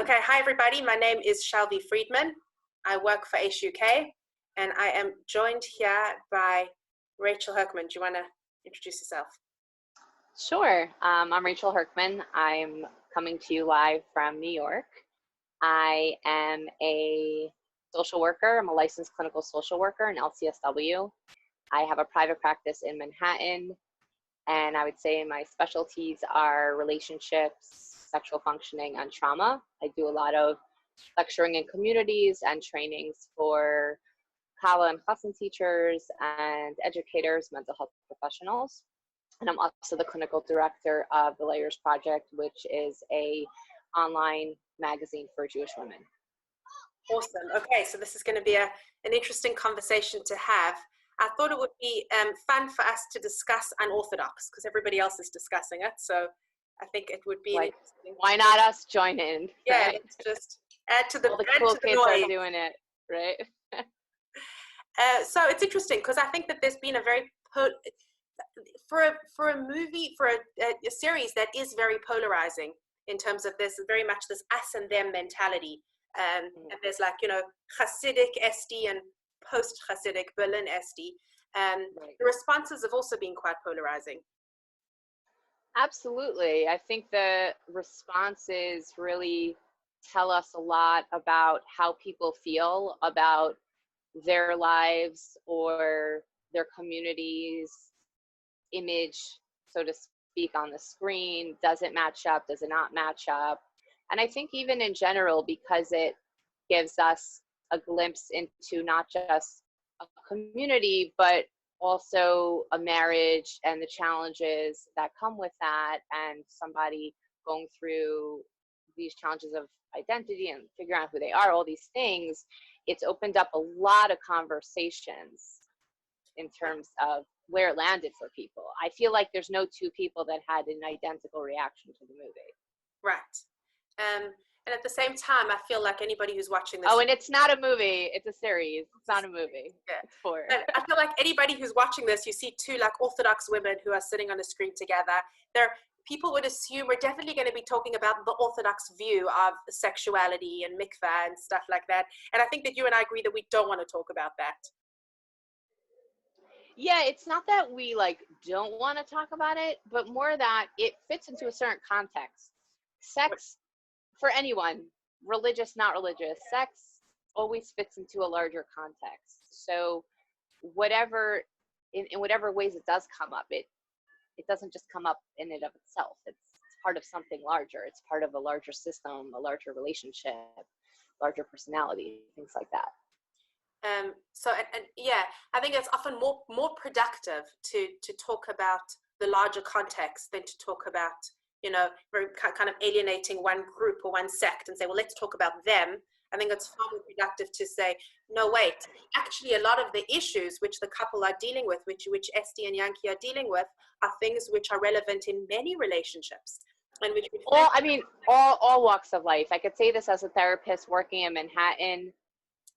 Okay, hi everybody. My name is Shalvie Friedman. I work for Aish UK, and I am joined here by Rachel Hercman. Do you want to introduce yourself? Sure. I'm Rachel Hercman. I'm coming to you live from New York. I am a social worker. I'm a licensed clinical social worker in LCSW. I have a private practice in Manhattan, and I would say my specialties are relationships, sexual functioning, and trauma. I do a lot of lecturing in communities and trainings for Kala and Chassan teachers and educators, mental health professionals. And I'm also the clinical director of the Layers Project, which is a online magazine for Jewish women. Awesome. Okay, so this is going to be an interesting conversation to have. I thought it would be fun for us to discuss Unorthodox because everybody else is discussing it. So I think it would be interesting. Why not us join in? Yeah, right? let's just add to the, all the cool kids noise. are doing it, right? So it's interesting because I think that there's been a very for a movie, for a series that is very polarizing in terms of there's very much this us and them mentality. And there's like, you know, Hasidic SD and post-Hasidic Berlin SD. Right. The responses have also been quite polarizing. Absolutely. I think the responses really tell us a lot about how people feel about their lives or their communities' image, so to speak, on the screen. Does it match up? Does it not match up? And I think even in general, because it gives us a glimpse into not just a community, but also a marriage and the challenges that come with that, and somebody going through these challenges of identity and figuring out who they are, all these things, it's opened up a lot of conversations in terms of where it landed for people. I feel like there's no two people that had an identical reaction to the movie. Right. And at the same time, I feel like anybody who's watching this... Oh, and it's not a movie. It's a series. It's not a movie. Yeah. It's for... But I feel like anybody who's watching this, you see two like Orthodox women who are sitting on the screen together. People would assume we're definitely going to be talking about the Orthodox view of sexuality and mikvah and stuff like that. And I think that you and I agree that we don't want to talk about that. Yeah, it's not that we like don't want to talk about it, but more that it fits into a certain context. Sex, for anyone, religious, not religious, sex always fits into a larger context. So whatever, in whatever ways it does come up, it doesn't just come up in and of itself. It's part of something larger. It's part of a larger system, a larger relationship, larger personality, things like that. Yeah, I think it's often more productive to talk about the larger context than to talk about, you know, very kind of alienating one group or one sect and say, well, let's talk about them. I think it's far more productive to say, no, wait, actually a lot of the issues which the couple are dealing with, which Esti and Yankee are dealing with, are things which are relevant in many relationships. And which all walks of life. I could say this as a therapist working in Manhattan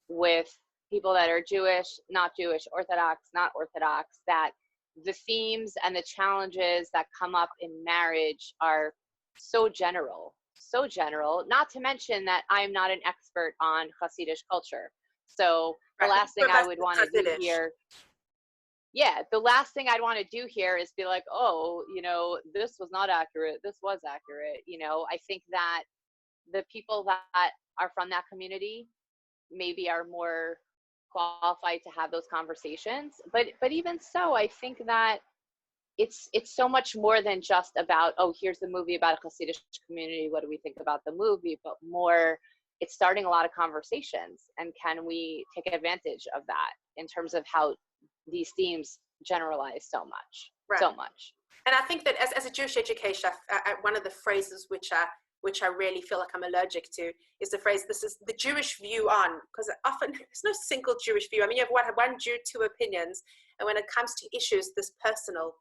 with people that are Jewish, not Jewish, Orthodox, not Orthodox, that the themes and the challenges that come up in marriage are so general, not to mention that I'm not an expert on Hasidic culture. So the last thing I would want to do here, the last thing I'd want to do here is be like, oh, you know, this was not accurate, this was accurate. You know, I think that the people that are from that community maybe are more qualified to have those conversations, but even so, I think that it's so much more than just about, oh, here's the movie about a Hasidic community, what do we think about the movie, but more it's starting a lot of conversations, and can we take advantage of that in terms of how these themes generalize so much. And I think that as a Jewish educator, one of the phrases which I really feel like I'm allergic to is the phrase, this is the Jewish view on, because often there's no single Jewish view. I mean, you have one Jew, two opinions. And when it comes to issues this personal,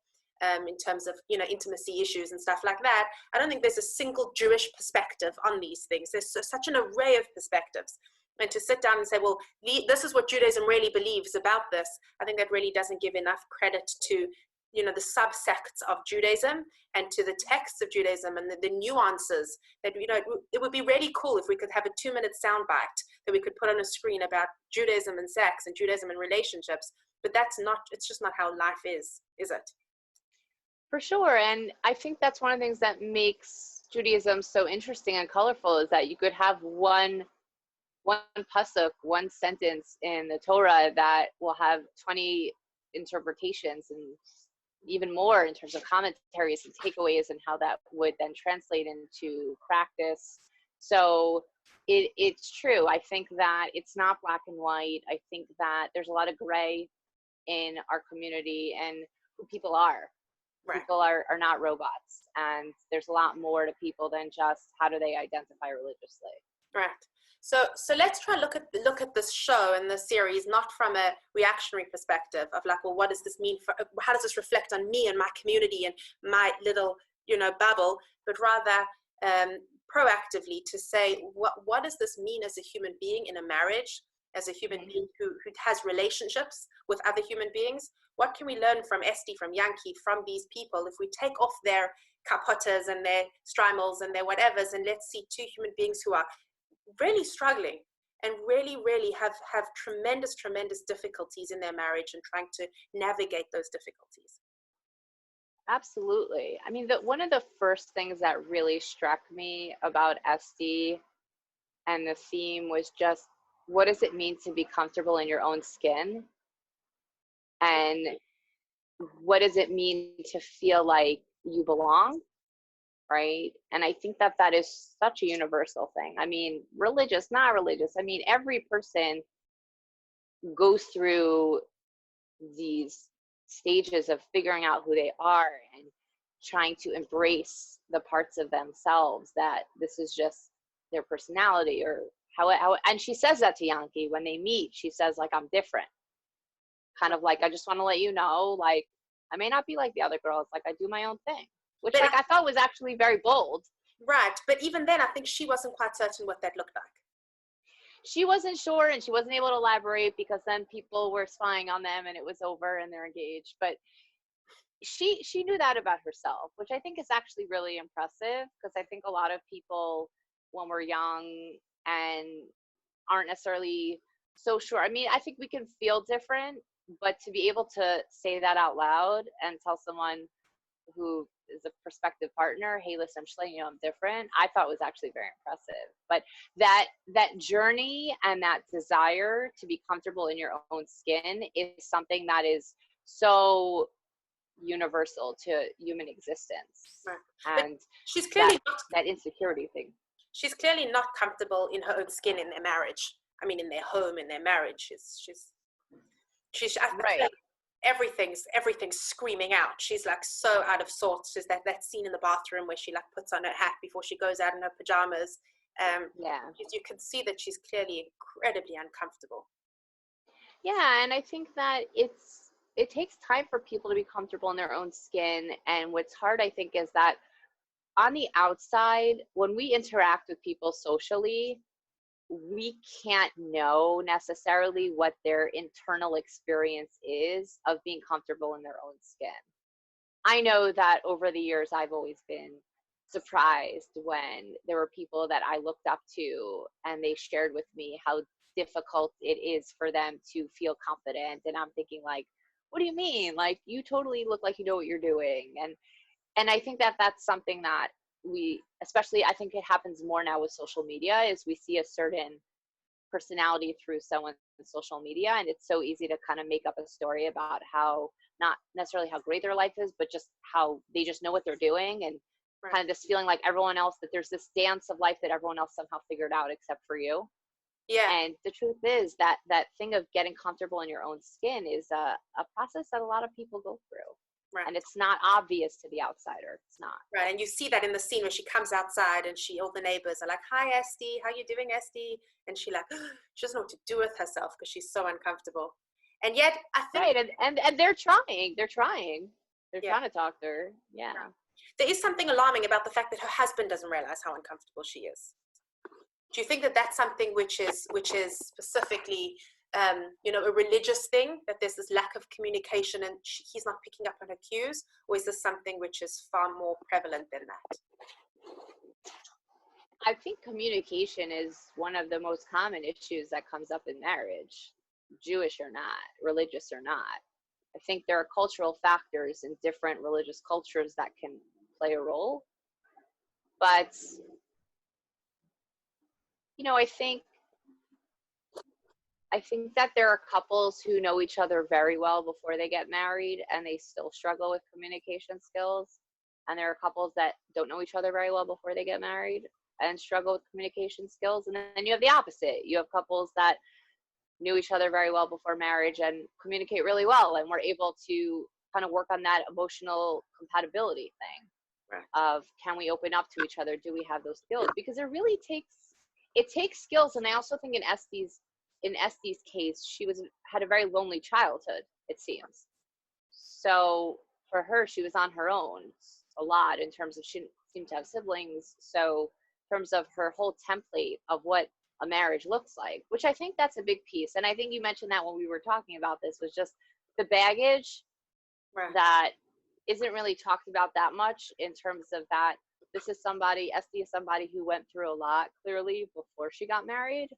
in terms of, you know, intimacy issues and stuff like that, I don't think there's a single Jewish perspective on these things. There's such an array of perspectives. And to sit down and say, well, this is what Judaism really believes about this, I think that really doesn't give enough credit to the subsects of Judaism and to the texts of Judaism and the nuances that, it would be really cool if we could have a 2-minute soundbite that we could put on a screen about Judaism and sex and Judaism and relationships. But it's just not how life is it? For sure. And I think that's one of the things that makes Judaism so interesting and colorful, is that you could have one pasuk, one sentence in the Torah that will have 20 interpretations and even more in terms of commentaries and takeaways, and how that would then translate into practice. So it's true. I think that it's not black and white. I think that there's a lot of gray in our community and who people are. Right. People are not robots, and there's a lot more to people than just how do they identify religiously. Right. So let's try and look at this show and the series not from a reactionary perspective of like, well, what does this mean for? How does this reflect on me and my community and my little bubble? But rather proactively to say, what does this mean as a human being in a marriage, as a human being who has relationships with other human beings? What can we learn from Esti, from Yankee, from these people if we take off their kapotas and their strimals and their whatevers, and let's see two human beings who are really struggling and really, really have tremendous difficulties in their marriage and trying to navigate those difficulties. Absolutely. I mean, one of the first things that really struck me about Esti and the theme was just, what does it mean to be comfortable in your own skin? And what does it mean to feel like you belong? Right? And I think that is such a universal thing. I mean, religious, not religious. I mean, every person goes through these stages of figuring out who they are and trying to embrace the parts of themselves that this is just their personality, or how and she says that to Yankee when they meet. She says, like, I'm different. Kind of like, I just want to let you know, like, I may not be like the other girls. Like, I do my own thing. Which, like, I thought was actually very bold. Right. But even then, I think she wasn't quite certain what that looked like. She wasn't sure, and she wasn't able to elaborate because then people were spying on them and it was over and they're engaged. But she knew that about herself, which I think is actually really impressive, because I think a lot of people, when we're young and aren't necessarily so sure. I mean, I think we can feel different, but to be able to say that out loud and tell someone who is a prospective partner, hey, listen, I'm just letting you know I'm different, I thought was actually very impressive. But that journey and that desire to be comfortable in your own skin is something that is so universal to human existence. Right. And she's clearly that insecurity thing. She's clearly not comfortable in her own skin in their marriage. I mean, in their home, in their marriage. She's right. Everything's screaming out. She's like so out of sorts. There's that scene in the bathroom where she like puts on her hat before she goes out in her pajamas. You can see that she's clearly incredibly uncomfortable. Yeah, and I think that it takes time for people to be comfortable in their own skin. And what's hard, I think, is that on the outside, when we interact with people socially, we can't know necessarily what their internal experience is of being comfortable in their own skin. I know that over the years, I've always been surprised when there were people that I looked up to and they shared with me how difficult it is for them to feel confident. And I'm thinking, like, what do you mean? Like, you totally look like you know what you're doing. And I think that that's something that we, especially, I think it happens more now with social media, is we see a certain personality through someone's social media, and it's so easy to kind of make up a story about how, not necessarily how great their life is, but just how they just know what they're doing, and right. Kind of this feeling like everyone else, that there's this dance of life that everyone else somehow figured out except for you. Yeah. And the truth is that thing of getting comfortable in your own skin is a process that a lot of people go through. Right. And it's not obvious to the outsider. It's not. Right. And you see that in the scene where she comes outside and all the neighbors are like, hi, Esti, how you doing, Esti? And she doesn't know what to do with herself because she's so uncomfortable. And yet, I think... Right. And they're trying. They're trying to talk to her. Yeah. Right. There is something alarming about the fact that her husband doesn't realize how uncomfortable she is. Do you think that that's something which is specifically you know, a religious thing, that there's this lack of communication and he's not picking up on her cues, or is this something which is far more prevalent than that? I think communication is one of the most common issues that comes up in marriage, Jewish or not, religious or not. I think there are cultural factors in different religious cultures that can play a role. But, you know, I think that there are couples who know each other very well before they get married and they still struggle with communication skills. And there are couples that don't know each other very well before they get married and struggle with communication skills. And then you have the opposite. You have couples that knew each other very well before marriage and communicate really well and were able to kind of work on that emotional compatibility thing. Right. Of, can we open up to each other? Do we have those skills? Because it takes skills. And I also think in Estee's case, she had a very lonely childhood, it seems. So for her, she was on her own a lot in terms of, she didn't seem to have siblings. So in terms of her whole template of what a marriage looks like, which I think that's a big piece. And I think you mentioned that when we were talking about this, was just the baggage Right. that isn't really talked about that much, in terms of that this is somebody, Estee is somebody who went through a lot clearly before she got married.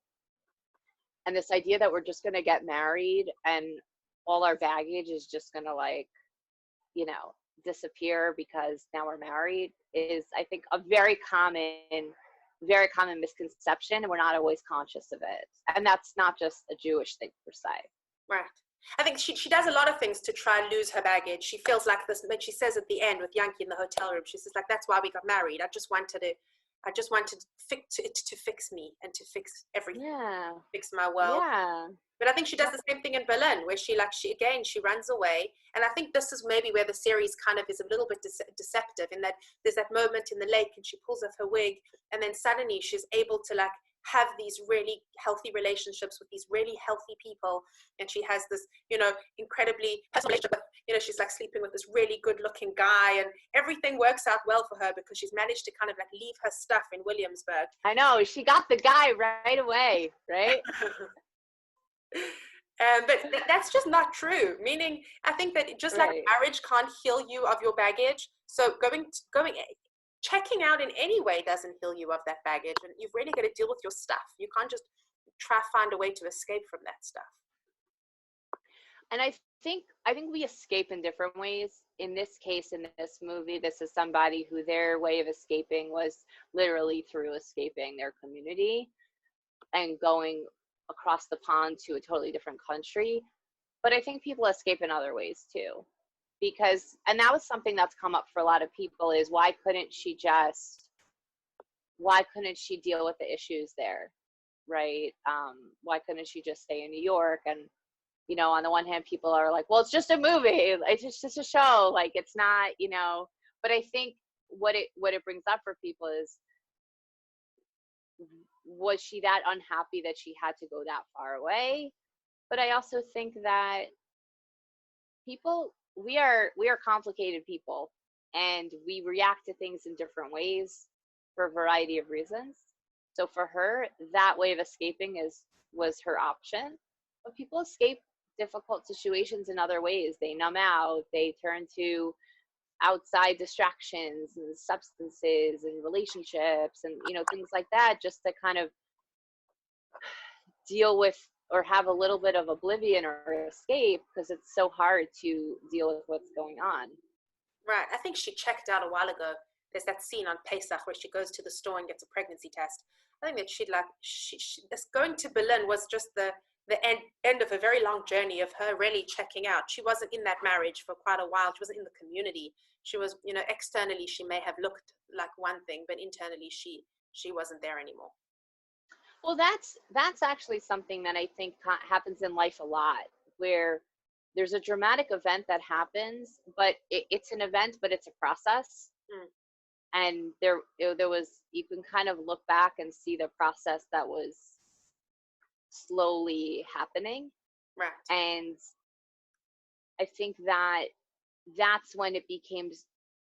And this idea that we're just going to get married and all our baggage is just going to, like, you know, disappear because now we're married is, I think, a very common misconception. And we're not always conscious of it. And that's not just a Jewish thing per se. Right. I think she does a lot of things to try and lose her baggage. She feels like this, when she says at the end with Yankee in the hotel room, she says, like, that's why we got married. I just wanted it to fix me and to fix everything. Yeah. Fix my world. Yeah. But I think she does the same thing in Berlin, where she runs away. And I think this is maybe where the series kind of is a little bit deceptive, in that there's that moment in the lake and she pulls off her wig, and then suddenly she's able to, like, have these really healthy relationships with these really healthy people. And she has this, you know, incredibly personal relationship with, you know, she's like sleeping with this really good looking guy, and everything works out well for her because she's managed to kind of like leave her stuff in Williamsburg. I know, she got the guy right away, right? But that's just not true. Meaning, I think that just like marriage can't heal you of your baggage, so checking out in any way doesn't heal you of that baggage, and you've really got to deal with your stuff. You can't just try find a way to escape from that stuff. And I think we escape in different ways. In this case, in this movie, this is somebody who their way of escaping was literally through escaping their community and going across the pond to a totally different country. But I think people escape in other ways too. Because, and that was something that's come up for a lot of people, is why couldn't she deal with the issues there, right? Why couldn't she just stay in New York? And, you know, on the one hand, people are like, well, it's just a movie, it's just a show, like, it's not, you know. But I think what it brings up for people is, was she that unhappy that she had to go that far away? But I also think that we are complicated people, and we react to things in different ways for a variety of reasons. So for her, that way of escaping was her option. But people escape difficult situations in other ways. They numb out, they turn to outside distractions and substances and relationships and, you know, things like that, just to kind of deal with or have a little bit of oblivion or escape, because it's so hard to deal with what's going on. Right. I think she checked out a while ago. There's that scene on Pesach where she goes to the store and gets a pregnancy test. I think that this going to Berlin was just the end of a very long journey of her really checking out. She wasn't in that marriage for quite a while. She wasn't in the community. She was, you know, externally she may have looked like one thing, but internally she wasn't there anymore. Well, that's actually something that I think happens in life a lot, where there's a dramatic event that happens, but it's an event, but it's a process. And there was, you can kind of look back and see the process that was slowly happening. Right. And I think that's when it became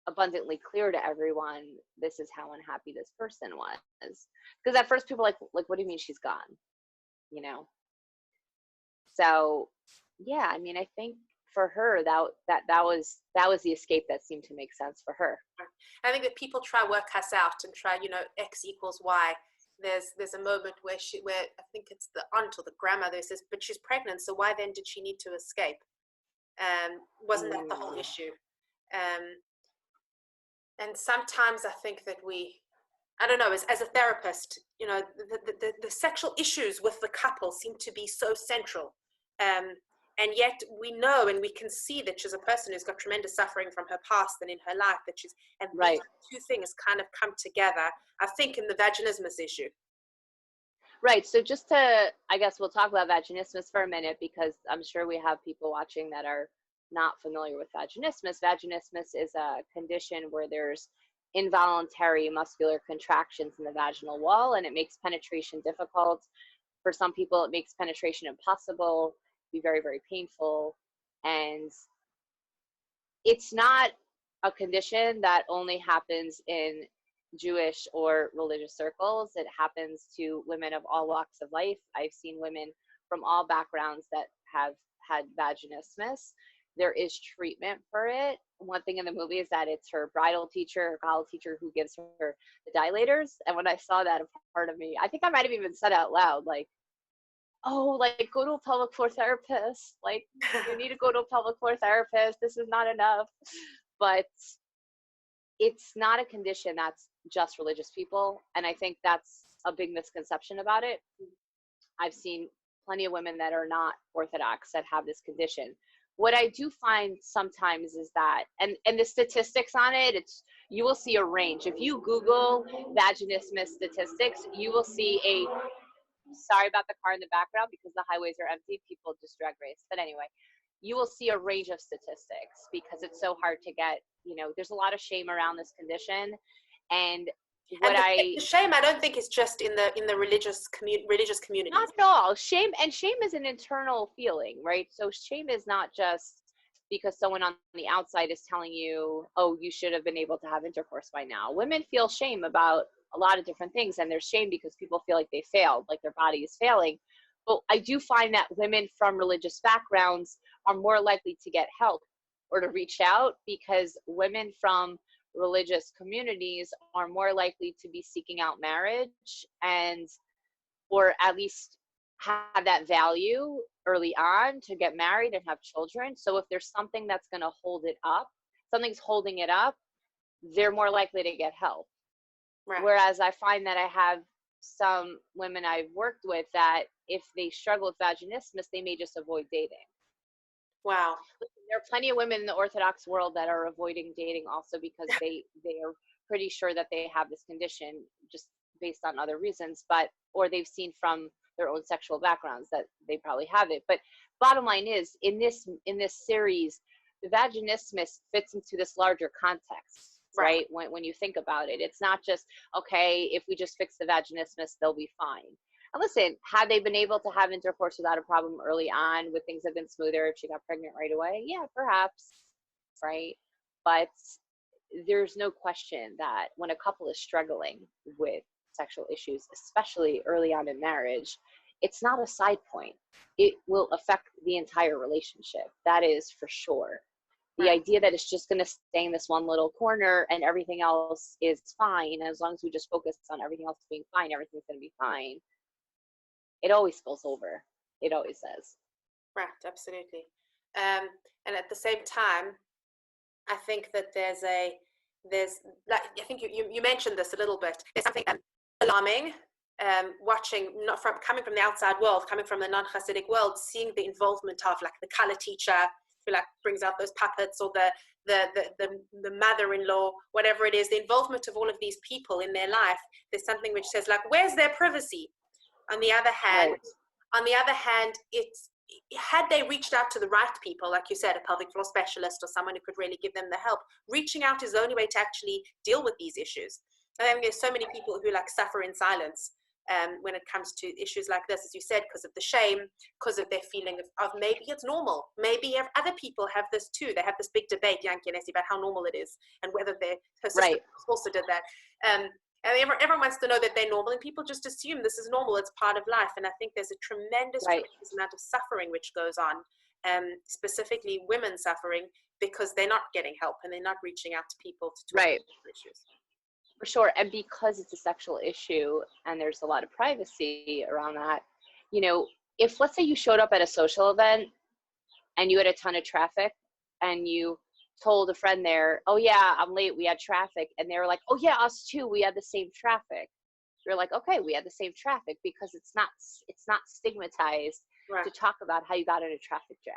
abundantly clear to everyone, this is how unhappy this person was. Because at first people like, what do you mean she's gone? You know? So yeah, I mean, I think for her that was the escape that seemed to make sense for her. I think that people try work us out and try, X equals Y. There's a moment where I think it's the aunt or the grandmother says, but she's pregnant, so why then did she need to escape? Wasn't that the whole issue? And sometimes I think that I don't know, as a therapist, the sexual issues with the couple seem to be so central. And yet we know and we can see that she's a person who's got tremendous suffering from her past and in her life, and Right. these two things kind of come together, I think, in the vaginismus issue. Right. So just to, I guess we'll talk about vaginismus for a minute, because I'm sure we have people watching that are not familiar with vaginismus. Vaginismus is a condition where there's involuntary muscular contractions in the vaginal wall, and it makes penetration difficult. For some people, it makes penetration impossible, be very, very painful. And it's not a condition that only happens in Jewish or religious circles. It happens to women of all walks of life. I've seen women from all backgrounds that have had vaginismus. There is treatment for it. One thing in the movie is that it's her bridal teacher, her college teacher, who gives her the dilators. And when I saw that, a part of me, I think I might have even said out loud, like, oh, like, go to a pelvic floor therapist. Like, you need to go to a pelvic floor therapist. This is not enough. But it's not a condition that's just religious people. And I think that's a big misconception about it. I've seen plenty of women that are not Orthodox that have this condition. What I do find sometimes is that, and the statistics on it, you will see a range. If you Google vaginismus statistics, you will see sorry about the car in the background because the highways are empty, people just drag race. But anyway, you will see a range of statistics because it's so hard to get, there's a lot of shame around this condition. And the shame, I don't think, is just in the religious community. Not at all. Shame is an internal feeling, right? So shame is not just because someone on the outside is telling you, oh, you should have been able to have intercourse by now. Women feel shame about a lot of different things, and there's shame because people feel like they failed, like their body is failing. But I do find that women from religious backgrounds are more likely to get help or to reach out, because women from religious communities are more likely to be seeking out marriage, or at least have that value early on to get married and have children. So if there's something that's going to hold it up, something's holding it up, they're more likely to get help. Right. Whereas I find that I have some women I've worked with that if they struggle with vaginismus, they may just avoid dating. Wow. There are plenty of women in the Orthodox world that are avoiding dating also because they are pretty sure that they have this condition just based on other reasons, or they've seen from their own sexual backgrounds that they probably have it. But bottom line is, in this series, the vaginismus fits into this larger context. Right? When you think about it, it's not just, okay, if we just fix the vaginismus, they'll be fine. And listen, had they been able to have intercourse without a problem early on, would things have been smoother if she got pregnant right away? Yeah, perhaps, right? But there's no question that when a couple is struggling with sexual issues, especially early on in marriage, it's not a side point. It will affect the entire relationship. That is for sure. The idea that it's just going to stay in this one little corner and everything else is fine, as long as we just focus on everything else being fine, everything's going to be fine. It always spills over. It always does. Right, absolutely. And at the same time, I think that there's like, I think you mentioned this a little bit. It's something alarming. Watching, not from coming from the outside world, coming from the non-Hasidic world, seeing the involvement of like the color teacher who like brings out those puppets, or the mother-in-law, whatever it is, the involvement of all of these people in their life. There's something which says like, where's their privacy? On the other hand, it's, had they reached out to the right people, like you said, a pelvic floor specialist or someone who could really give them the help, reaching out is the only way to actually deal with these issues. I think there's so many people who like suffer in silence when it comes to issues like this, as you said, because of the shame, because of their feeling of maybe it's normal. Maybe other people have this too. They have this big debate, Yankee and Essie, about how normal it is and whether their sister also did that. And everyone wants to know that they're normal, and people just assume this is normal. It's part of life. And I think there's a tremendous, Right. tremendous amount of suffering which goes on, specifically women suffering because they're not getting help and they're not reaching out to people to talk Right. about issues. For sure. And because it's a sexual issue and there's a lot of privacy around that, you know, if let's say you showed up at a social event and you had a ton of traffic and you told a friend there, oh yeah, I'm late, we had traffic, and they were like, oh yeah, us too, we had the same traffic. You're like, okay, we had the same traffic, because it's not stigmatized Right. to talk about how you got in a traffic jam.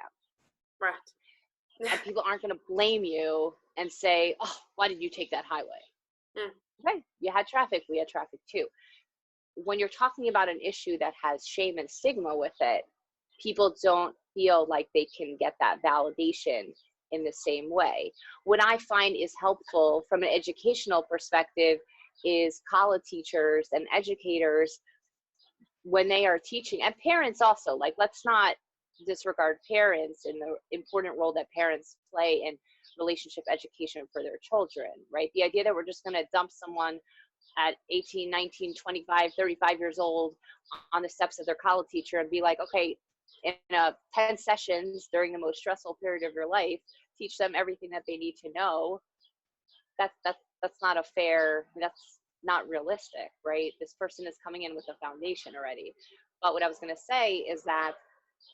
Right. And people aren't going to blame you and say, oh, why did you take that highway? Okay, you had traffic, we had traffic too. When you're talking about an issue that has shame and stigma with it, people don't feel like they can get that validation in the same way. What I find is helpful from an educational perspective is college teachers and educators, when they are teaching, and parents also, like, let's not disregard parents and the important role that parents play in relationship education for their children, right? The idea that we're just going to dump someone at 18, 19, 25, 35 years old on the steps of their college teacher and be like, okay, in 10 sessions during the most stressful period of your life, teach them everything that they need to know. That's not a fair, that's not realistic, right? This person is coming in with a foundation already. But what I was going to say is that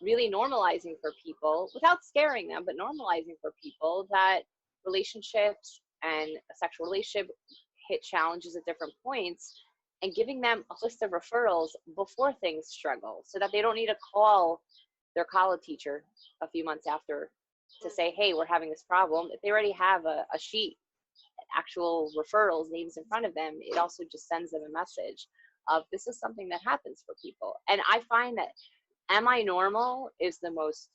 really normalizing for people, without scaring them, but normalizing for people that relationships and a sexual relationship hit challenges at different points, and giving them a list of referrals before things struggle, so that they don't need to call their college teacher a few months after to say, hey, we're having this problem. If they already have a sheet, actual referrals, names in front of them, it also just sends them a message of, this is something that happens for people. And I find that, am I normal, is the most,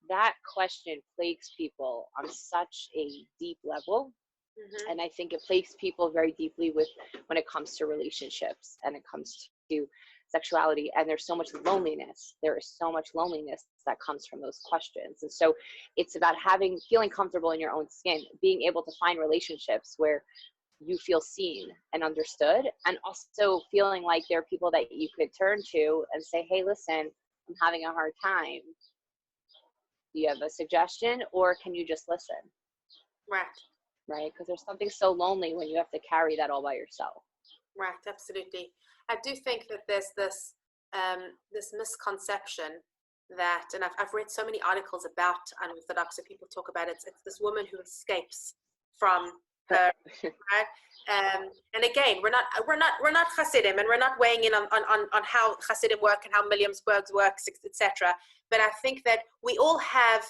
that question plagues people on such a deep level. And I think it plagues people very deeply when it comes to relationships and it comes to sexuality. And there's so much loneliness. There is so much loneliness that comes from those questions. And so it's about feeling comfortable in your own skin, being able to find relationships where you feel seen and understood, and also feeling like there are people that you could turn to and say, hey, listen, I'm having a hard time. Do you have a suggestion, or can you just listen? Right? Because there's something so lonely when you have to carry that all by yourself. Right, absolutely. I do think that there's this misconception that, and I've read so many articles about Unorthodox, so people talk about it. It's this woman who escapes from her, right? And again, we're not Hasidim, and we're not weighing in on how Hasidim work and how Williamsburg works, etc. But I think that we all have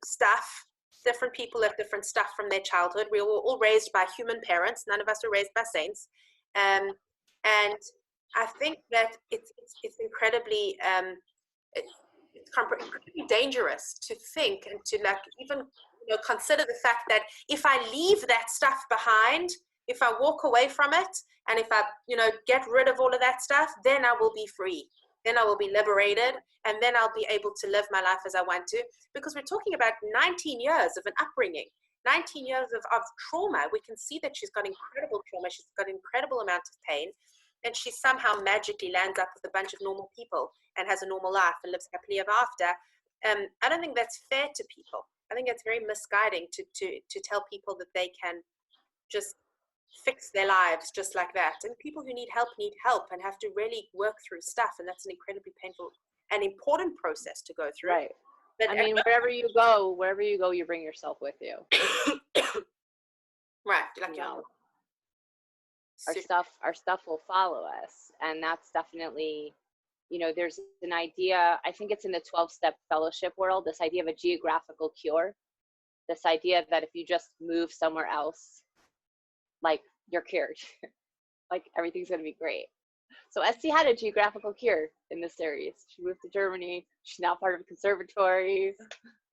stuff. Different people have different stuff from their childhood. We were all raised by human parents. None of us were raised by saints. And I think that it's incredibly dangerous to think and to even consider the fact that if I leave that stuff behind, if I walk away from it, and if I get rid of all of that stuff, then I will be free. Then I will be liberated, and then I'll be able to live my life as I want to. Because we're talking about 19 years of an upbringing, 19 years of trauma. We can see that she's got incredible trauma. She's got an incredible amount of pain. And she somehow magically lands up with a bunch of normal people and has a normal life and lives happily ever after. I don't think that's fair to people. I think it's very misguiding to tell people that they can just fix their lives just like that. And people who need help and have to really work through stuff. And that's an incredibly painful and important process to go through. Right. But I mean, wherever you go, you bring yourself with you. Right. Our stuff will follow us. And that's definitely, there's an idea, I think it's in the 12-step fellowship world, this idea of a geographical cure. This idea that if you just move somewhere else, like, you're cured. Like, everything's going to be great. So Esty had a geographical cure in this series. She moved to Germany. She's now part of a conservatory.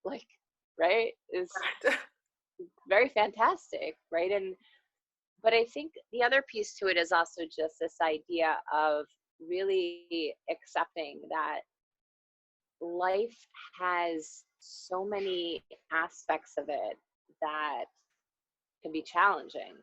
Like, right? It's very fantastic, right? But I think the other piece to it is also just this idea of really accepting that life has so many aspects of it that can be challenging.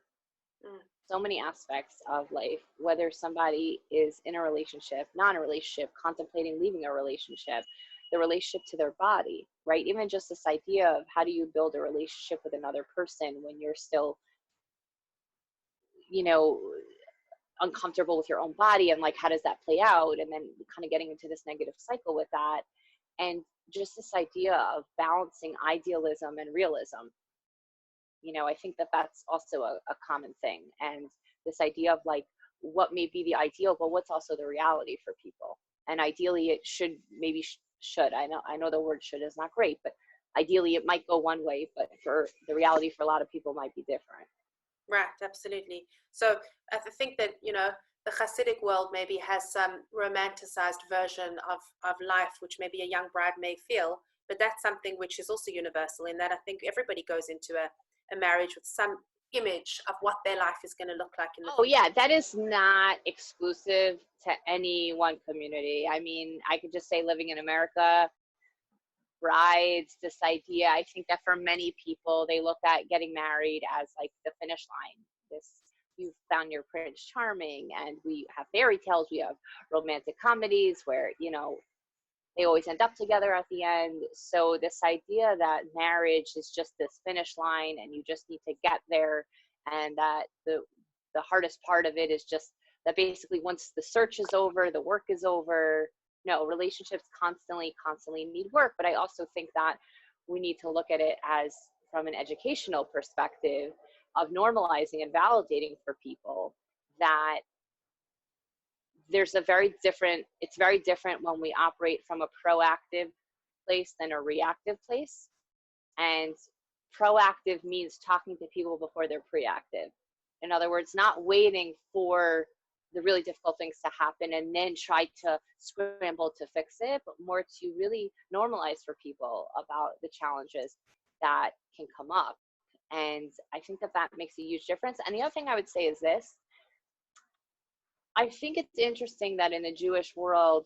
Mm. So many aspects of life, whether somebody is in a relationship, not in a relationship, contemplating leaving a relationship, the relationship to their body, right? Even just this idea of how do you build a relationship with another person when you're still, you know, uncomfortable with your own body, and like, how does that play out? And then kind of getting into this negative cycle with that. And just this idea of balancing idealism and realism. I think that that's also a common thing. And this idea of like, what may be the ideal, but what's also the reality for people. And ideally it should, maybe should, I know the word should is not great, but ideally it might go one way, but for the reality for a lot of people might be different. Right, absolutely. So I think that, the Hasidic world maybe has some romanticized version of life, which maybe a young bride may feel, but that's something which is also universal in that I think everybody goes into a marriage with some image of what their life is going to look like in the future. Yeah, that is not exclusive to any one community. I mean, I could just say living in America, brides, this idea, I think that for many people, they look at getting married as like the finish line. This, you've found your Prince Charming, and we have fairy tales, we have romantic comedies where, they always end up together at the end. So this idea that marriage is just this finish line and you just need to get there, and that the hardest part of it is just that basically once the search is over, the work is over. No, relationships constantly need work. But I also think that we need to look at it as from an educational perspective of normalizing and validating for people that it's very different when we operate from a proactive place than a reactive place. And proactive means talking to people before they're preactive. In other words, not waiting for the really difficult things to happen and then try to scramble to fix it, but more to really normalize for people about the challenges that can come up. And I think that makes a huge difference. And the other thing I would say is this: I think it's interesting that in the Jewish world,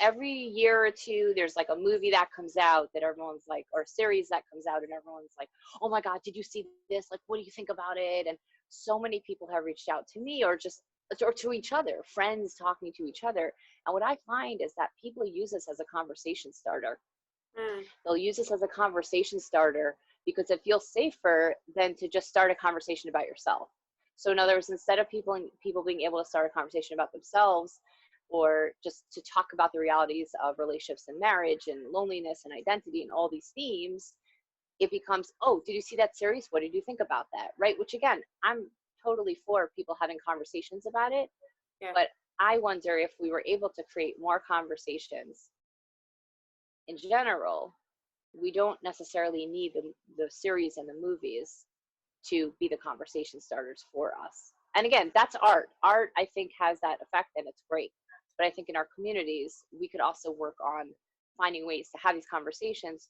every year or two, there's like a movie that comes out that everyone's like, or a series that comes out and everyone's like, oh my God, did you see this? Like, what do you think about it? And so many people have reached out to me or to each other, friends talking to each other. And what I find is that people use this as a conversation starter. Mm. They'll use this as a conversation starter because it feels safer than to just start a conversation about yourself. So in other words, instead of people being able to start a conversation about themselves or just to talk about the realities of relationships and marriage and loneliness and identity and all these themes, it becomes, oh, did you see that series? What did you think about that? Right? Which again, I'm totally for people having conversations about it. Yeah. But I wonder if we were able to create more conversations in general, we don't necessarily need the series and the movies to be the conversation starters for us. And again, that's art. Art, I think, has that effect and it's great. But I think in our communities, we could also work on finding ways to have these conversations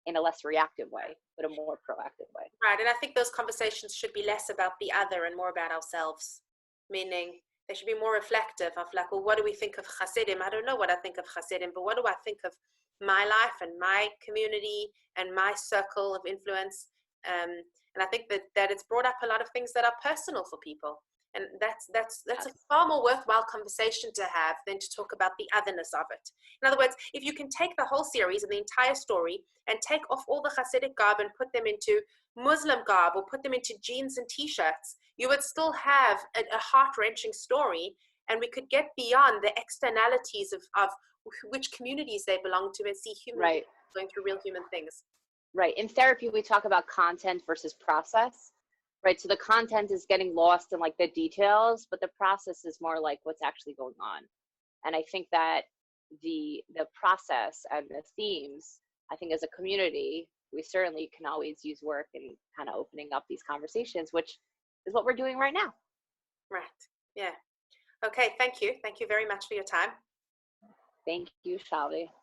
in a less reactive way, but a more proactive way. Right. And I think those conversations should be less about the other and more about ourselves, meaning they should be more reflective of like, well, what do we think of Hasidim? I don't know what I think of Hasidim, but what do I think of my life and my community and my circle of influence? And I think that it's brought up a lot of things that are personal for people. And that's a far more worthwhile conversation to have than to talk about the otherness of it. In other words, if you can take the whole series and the entire story and take off all the Hasidic garb and put them into Muslim garb or put them into jeans and t-shirts, you would still have a heart-wrenching story, and we could get beyond the externalities of which communities they belong to and see human beings going through real human things. Right. In therapy, we talk about content versus process, right? So the content is getting lost in like the details, but the process is more like what's actually going on. And I think that the process and the themes, I think as a community, we certainly can always use work and kind of opening up these conversations, which is what we're doing right now. Right. Yeah. Okay. Thank you. Thank you very much for your time. Thank you, Shalvie.